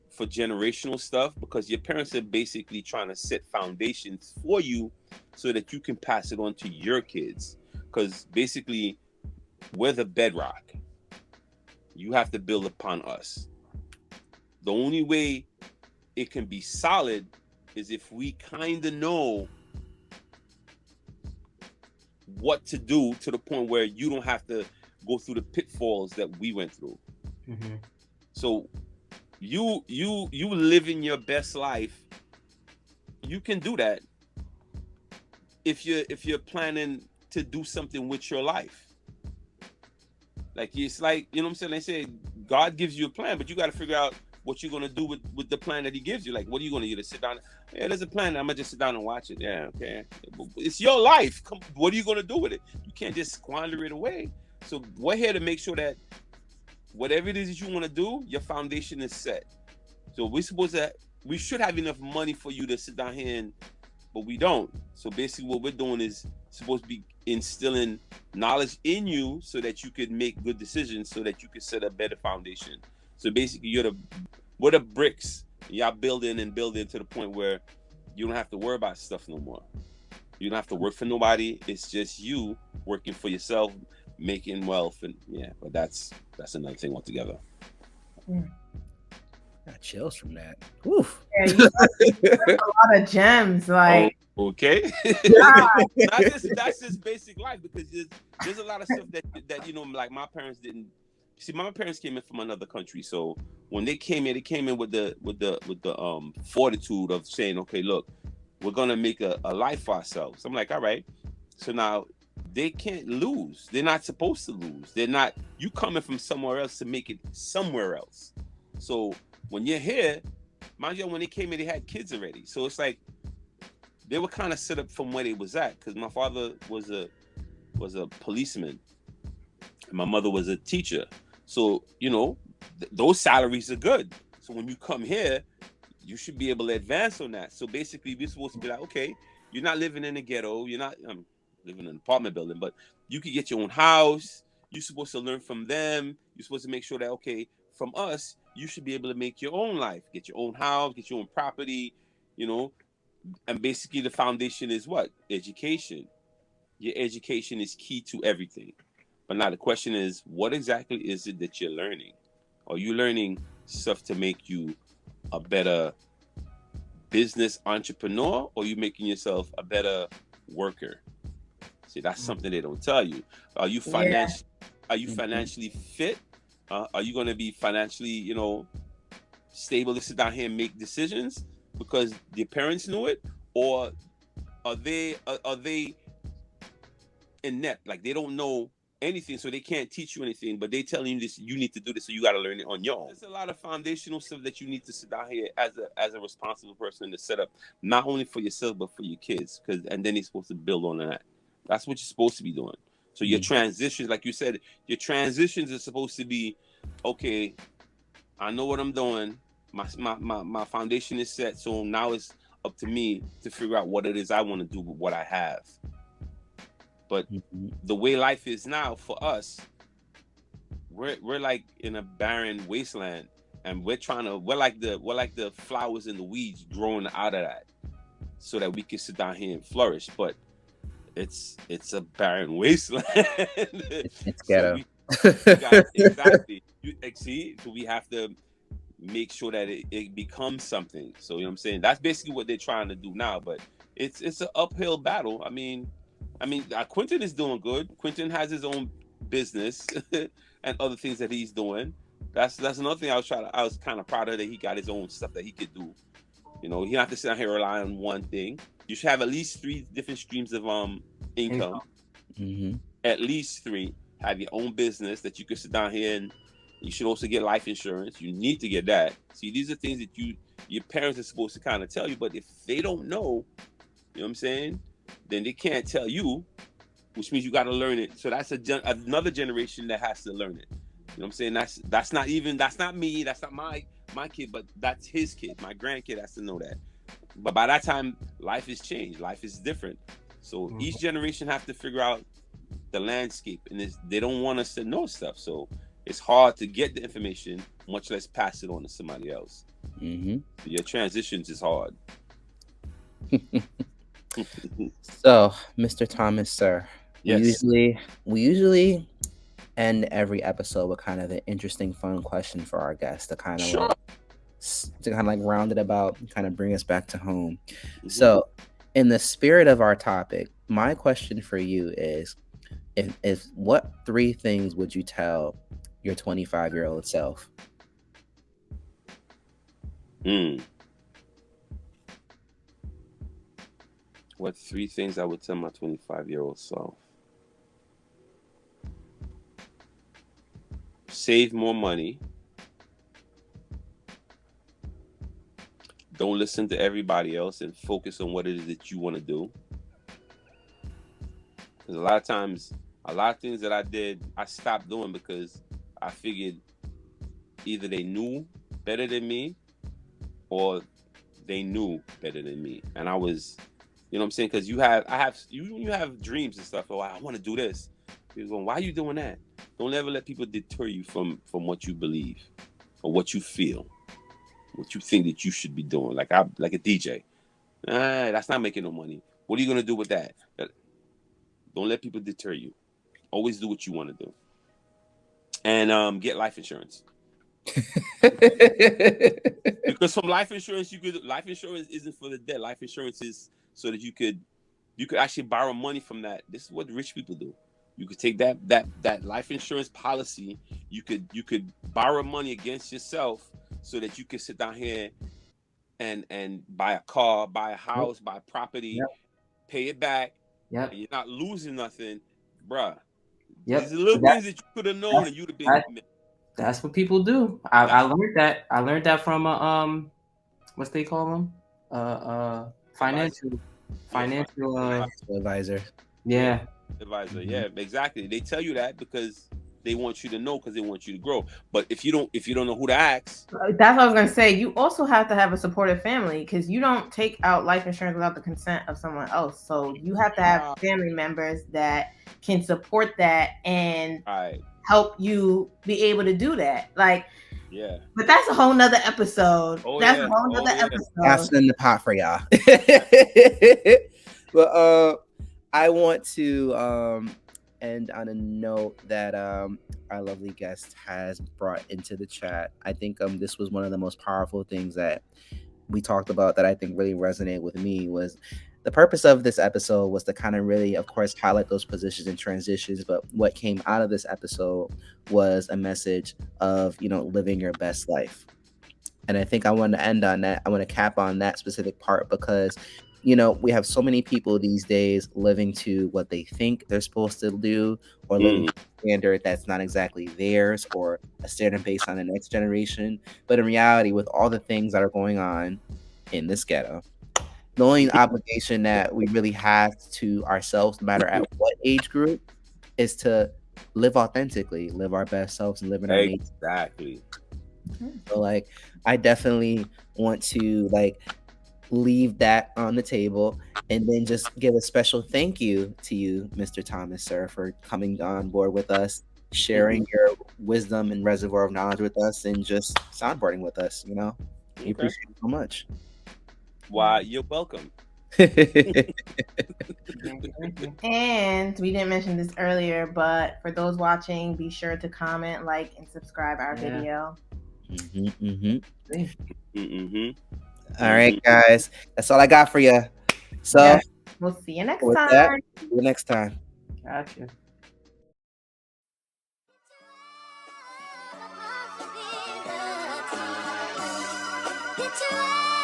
for generational stuff, because your parents are basically trying to set foundations for you so that you can pass it on to your kids. Because basically, we're the bedrock. You have to build upon us. The only way it can be solid is if we kind of know what to do, to the point where you don't have to go through the pitfalls that we went through. Mm-hmm. So you living your best life, you can do that if you're planning to do something with your life. Like, it's like, you know what I'm saying? They say God gives you a plan, but you got to figure out what you're gonna do with the plan that He gives you. Like, what are you gonna do? To sit down? Yeah, there's a plan. I'm gonna just sit down and watch it. Yeah, okay. It's your life. Come, what are you gonna do with it? You can't just squander it away. So we're here to make sure that whatever it is that you want to do, your foundation is set. So we should have enough money for you to sit down here, but we don't. So basically, what we're doing is supposed to be instilling knowledge in you so that you could make good decisions, so that you could set a better foundation. So basically, we're the bricks. Y'all building to the point where you don't have to worry about stuff no more. You don't have to work for nobody. It's just you working for yourself, making wealth, and yeah. But that's another thing altogether. Got chills from that. Oof. Yeah, you a lot of gems, like. Oh, okay. Yeah. that's just basic life, because there's a lot of stuff that like my parents didn't. See, my parents came in from another country, so when they came in with the fortitude of saying, okay, look, we're gonna make a life for ourselves. I'm like, all right. So now they can't lose. They're not supposed to lose. They're not. You coming from somewhere else to make it somewhere else. So when you're here, mind you, when they came in, they had kids already. So it's like they were kind of set up from where they was at, because my father was a policeman, and my mother was a teacher. So, those salaries are good. So when you come here, you should be able to advance on that. So basically, we're supposed to be like, okay, you're not living in a ghetto. You're not living in an apartment building, but you can get your own house. You're supposed to learn from them. You're supposed to make sure that, okay, from us, you should be able to make your own life, get your own house, get your own property, And basically, the foundation is what? Education. Your education is key to everything. But now the question is, what exactly is it that you're learning? Are you learning stuff to make you a better business entrepreneur, or are you making yourself a better worker? See, that's something they don't tell you. Are you financially fit? Are you going to be financially, stable to sit down here and make decisions because your parents knew it? Or are they inept? Like, they don't know anything, so they can't teach you anything, but they telling you this, you need to do this, so you got to learn it on your own. There's a lot of foundational stuff that you need to sit down here as a responsible person to set up, not only for yourself but for your kids, because and then they're supposed to build on that. That's what you're supposed to be doing. So your transitions, like you said, your transitions are supposed to be, okay, I know what I'm doing. My foundation is set, so now it's up to me to figure out what it is I want to do with what I have. But the way life is now for us, we're like in a barren wasteland, and we're like the flowers and the weeds growing out of that, so that we can sit down here and flourish. But it's a barren wasteland. It's So ghetto. we got exactly you see. So we have to make sure that it becomes something. So you know what I'm saying. That's basically what they're trying to do now. But it's an uphill battle. I mean, Quentin is doing good. Quentin has his own business and other things that he's doing. That's another thing I was kind of proud of, that he got his own stuff that he could do. You know, he don't have to sit down here and rely on one thing. You should have at least 3 different streams of income. At least 3. Have your own business that you could sit down here, and you should also get life insurance. You need to get that. See, these are things that your parents are supposed to kind of tell you, but if they don't know, you know what I'm saying, then they can't tell you, which means you got to learn it. So that's another generation that has to learn it. You know what I'm saying? That's not me. That's not my kid, but that's his kid. My grandkid has to know that. But by that time, life has changed. Life is different. So each generation have to figure out the landscape, and they don't want us to know stuff. So it's hard to get the information, much less pass it on to somebody else. Your transitions is hard. So, Mr. Thomas, sir, Yes. we usually end every episode with kind of an interesting, fun question for our guests to kind of like round it about, and kind of bring us back to home. So, in the spirit of our topic, my question for you is, if what 3 things would you tell your 25-year-old self? What 3 things I would tell my 25-year-old self? Save more money. Don't listen to everybody else, and focus on what it is that you want to do. Because a lot of times, a lot of things that I did, I stopped doing because I figured either they knew better than me, or they knew better than me. And I was, you know what I'm saying? Because you have dreams and stuff. Oh, I want to do this. You're going, why are you doing that? Don't ever let people deter you from what you believe, or what you feel, what you think that you should be doing. Like a DJ. That's not making no money. What are you gonna do with that? Don't let people deter you. Always do what you want to do. And get life insurance. Because from life insurance, life insurance isn't for the dead. Life insurance is so that you could actually borrow money from that. This is what rich people do. You could take that life insurance policy. You could borrow money against yourself, so that you could sit down here and buy a car, buy a house, buy property, pay it back. And you're not losing nothing, bruh. These are little things that you could have known, and you'd have been. That's what people do. I learned that. I learned that from what's they call them? Financial advisor. Yeah. Advisor. Yeah, exactly. They tell you that because they want you to know, because they want you to grow. But if you don't know who to ask, that's what I was gonna say. You also have to have a supportive family, because you don't take out life insurance without the consent of someone else. So you have to have family members that can support that and help you be able to do that. Like, yeah. But that's a whole nother episode. That's a whole nother episode. That's in the pot for y'all. But I want to end on a note that our lovely guest has brought into the chat. I think this was one of the most powerful things that we talked about that I think really resonated with me. Was the purpose of this episode was to kind of really, of course, highlight those positions and transitions. But what came out of this episode was a message of, living your best life. And I think I want to end on that. I want to cap on that specific part, because we have so many people these days living to what they think they're supposed to do, or living Mhm. to a standard that's not exactly theirs, or a standard based on the next generation. But in reality, with all the things that are going on in this ghetto, the only obligation that we really have to ourselves, no matter at what age group, is to live authentically, live our best selves, and live in our nature. Exactly. So, like, I definitely want to leave that on the table, and then just give a special thank you to you, Mr. Thomas, sir, for coming on board with us, sharing Mhm. your wisdom and reservoir of knowledge with us, and just soundboarding with us. We Okay. appreciate it so much. Why, you're welcome. And we didn't mention this earlier, but for those watching, be sure to comment, like, and subscribe our Yeah. video. Mhm, mhm. Mhm. All right, guys, that's all I got for you. So, Yes. We'll see you next with that, time. see you next time. Gotcha. Get your